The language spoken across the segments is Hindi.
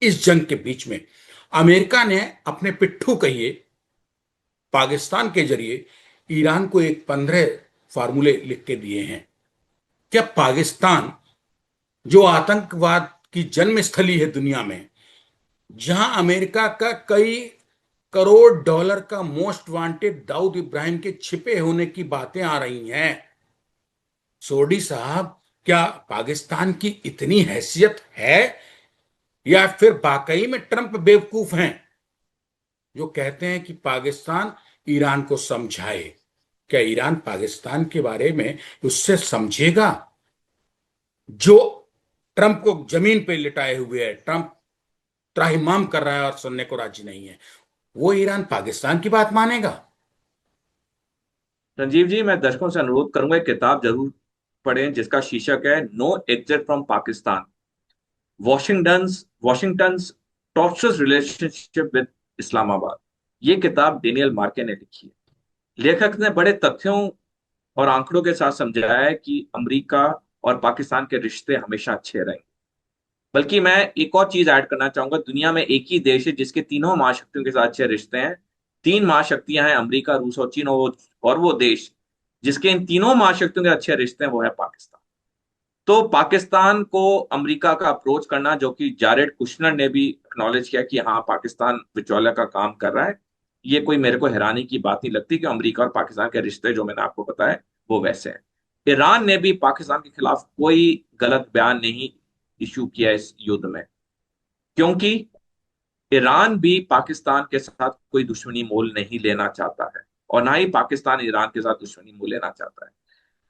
इस जंग के बीच में अमेरिका ने अपने पिट्ठू कहिए पाकिस्तान के जरिए ईरान को एक 15 फार्मूले लिख के दिए हैं। क्या पाकिस्तान, जो आतंकवाद की जन्म स्थली है दुनिया में, जहां अमेरिका का कई करोड़ डॉलर का मोस्ट वांटेड दाऊद इब्राहिम के छिपे होने की बातें आ रही हैं, सोडी साहब, क्या पाकिस्तान की इतनी हैसियत है, या फिर वाकई में ट्रंप बेवकूफ हैं जो कहते हैं कि पाकिस्तान ईरान को समझाए? क्या ईरान पाकिस्तान के बारे में उससे समझेगा जो ट्रंप को जमीन पे लिटाए हुए है? ट्रंप त्राहिमाम कर रहा है और सुनने को राजी नहीं है। वो ईरान पाकिस्तान की बात मानेगा? संजीव जी, मैं दर्शकों से अनुरोध करूंगा एक किताब जरूर पढ़ें जिसका शीर्षक है no exit from Pakistan, Washington Washington torturous relationship with Islamabad. ये किताब डेनियल मार्के ने लिखी है। लेखक ने बड़े तथ्यों और आंकड़ों के साथ समझाया है कि अमेरिका और पाकिस्तान के रिश्ते हमेशा अच्छे रहेंगे। बल्कि मैं एक और चीज ऐड करना चाहूंगा, दुनिया में एक ही देश है जिसके तीनों महाशक्तियों के साथ अच्छे रिश्ते हैं। तीन महाशक्तियां हैं, अमेरिका, रूस और चीन, और वो देश जिसके इन तीनों महाशक्तियों के अच्छे रिश्ते हैं वो है पाकिस्तान। तो पाकिस्तान को अमेरिका का अप्रोच करना, जो कि जारेड कुशनर ने भी एक्नॉलेज किया कि हाँ पाकिस्तान बिचौलिया का काम कर रहा है, ये कोई मेरे को हैरानी की बात नहीं लगती कि अमेरिका और पाकिस्तान के रिश्ते जो मैंने आपको बताया वो वैसे हैं। ईरान ने भी पाकिस्तान के खिलाफ कोई गलत बयान नहीं इशू किया इस युद्ध में, क्योंकि ईरान भी पाकिस्तान के साथ कोई दुश्मनी मोल नहीं लेना चाहता है, और ना ही पाकिस्तान ईरान के साथ दुश्मनी मोल लेना चाहता है।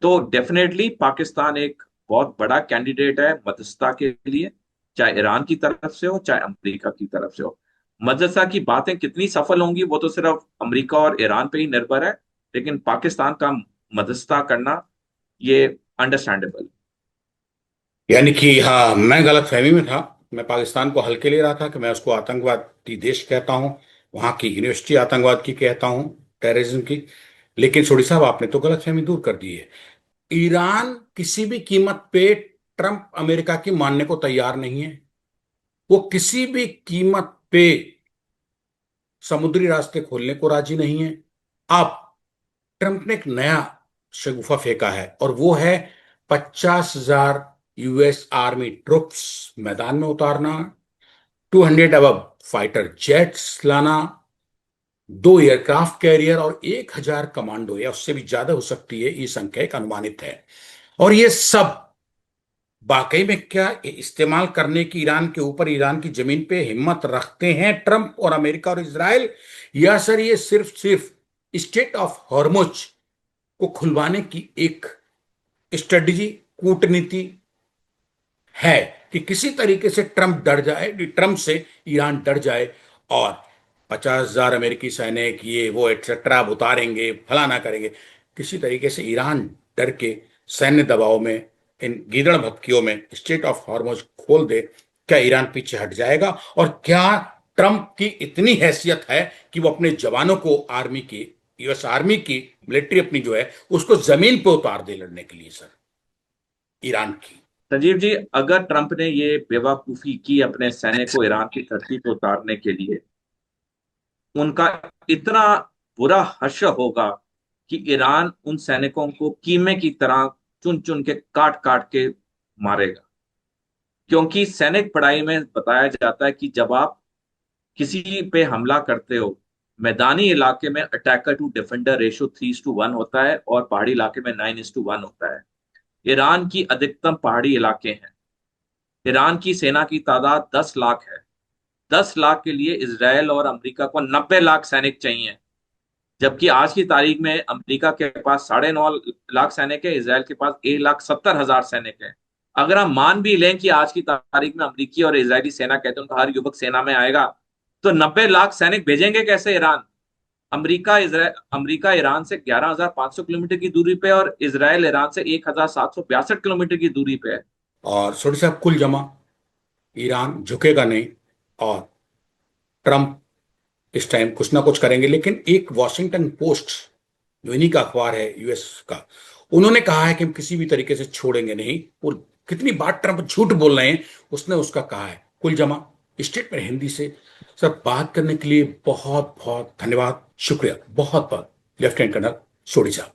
तो डेफिनेटली पाकिस्तान एक बहुत बड़ा कैंडिडेट है मध्यस्थता के लिए, चाहे ईरान की तरफ से हो चाहे अमेरिका की तरफ से हो। मध्यस्थता की बातें कितनी सफल होंगी वो तो सिर्फ अमेरिका और ईरान पे ही निर्भर है, लेकिन पाकिस्तान का मध्यस्थता करना ये अंडरस्टैंडेबल। यानी कि हाँ, मैं गलत फहमी में था। मैं पाकिस्तान को हल्के ले रहा था कि मैं उसको आतंकवादी देश कहता हूँ, वहां की यूनिवर्सिटी आतंकवाद की कहता हूँ, टेररिज्म की। लेकिन सोडी साहब, आपने तो गलत फहमी दूर कर दी है। ईरान किसी भी कीमत पे ट्रंप अमेरिका की मानने को तैयार नहीं है। वो किसी भी कीमत पे समुद्री रास्ते खोलने को राजी नहीं है। अब ट्रंप ने एक नया शगुफा फेंका है, और वो है 50,000 यूएस आर्मी ट्रुप्स मैदान में उतारना, 200 अबव फाइटर जेट्स लाना, 2 एयरक्राफ्ट कैरियर और 1,000 कमांडो, या उससे भी ज्यादा हो सकती है, ये संख्या एक अनुमानित है। और ये सब वाकई में क्या इस्तेमाल करने की ईरान के ऊपर, ईरान की जमीन पे हिम्मत रखते हैं ट्रंप और अमेरिका और इसराइल? या सर ये सिर्फ सिर्फ स्टेट ऑफ हॉर्मुज को खुलवाने की एक स्ट्रेटजी, कूटनीति है, कि किसी तरीके से ट्रंप डर जाए, ट्रंप से ईरान डर जाए, और 50,000 अमेरिकी सैनिक ये वो एटसेट्रा उतारेंगे, फलाना करेंगे, किसी तरीके से ईरान डर के सैन्य दबाव में, इन गीदड़ भक्तियों में स्टेट ऑफ हॉर्मुज खोल दे? क्या ईरान पीछे हट जाएगा? और क्या ट्रंप की इतनी हैसियत है कि वो अपने जवानों को, आर्मी की, यूएस आर्मी की मिलिट्री अपनी जो है उसको जमीन पे उतार दे लड़ने के लिए सर, ईरान की? संजीव जी, अगर ट्रंप ने ये बेवकूफी की अपने सैनिक को ईरान की धरती पर उतारने के लिए, उनका इतना बुरा हश्र होगा कि ईरान उन सैनिकों को कीमे की तरह चुन चुन के काट काट के मारेगा। क्योंकि सैनिक पढ़ाई में बताया जाता है कि जब आप किसी पे हमला करते हो, मैदानी इलाके में अटैकर टू डिफेंडर रेशो 3:1 होता है और पहाड़ी इलाके में 9:1 होता है। ईरान की अधिकतम पहाड़ी इलाके हैं। ईरान की सेना की तादाद 10 लाख है। 10 लाख के लिए इसराइल और अमेरिका को 90 लाख सैनिक चाहिए। जबकि आज की तारीख में अमेरिका के पास 9.5 लाख सैनिक है, इसराइल के पास 1,70,000 सैनिक है। अगर हम मान भी लें कि आज की तारीख में अमेरिकी और इजरायली सेना कहते हैं उनका हर युवक सेना में आएगा, तो 90 लाख सैनिक भेजेंगे कैसे ईरान? अमेरिका ईरान से 11,500 किलोमीटर की दूरी पे और इसराइल ईरान से 1,762 किलोमीटर की दूरी पे है। और सोडी साहब, कुल जमा ईरान झुकेगा नहीं, और ट्रंप इस टाइम कुछ ना कुछ करेंगे। लेकिन एक वॉशिंगटन पोस्ट, जो इन्हीं का अखबार है यूएस का, उन्होंने कहा है कि हम किसी भी तरीके से छोड़ेंगे नहीं। और कितनी बार ट्रंप झूठ बोल रहे हैं, उसने उसका कहा है कुल जमा स्टेटमेंट हिंदी से। सर, बात करने के लिए बहुत बहुत धन्यवाद, शुक्रिया, बहुत बहुत, लेफ्टिनेंट कर्नल सोढी साहब।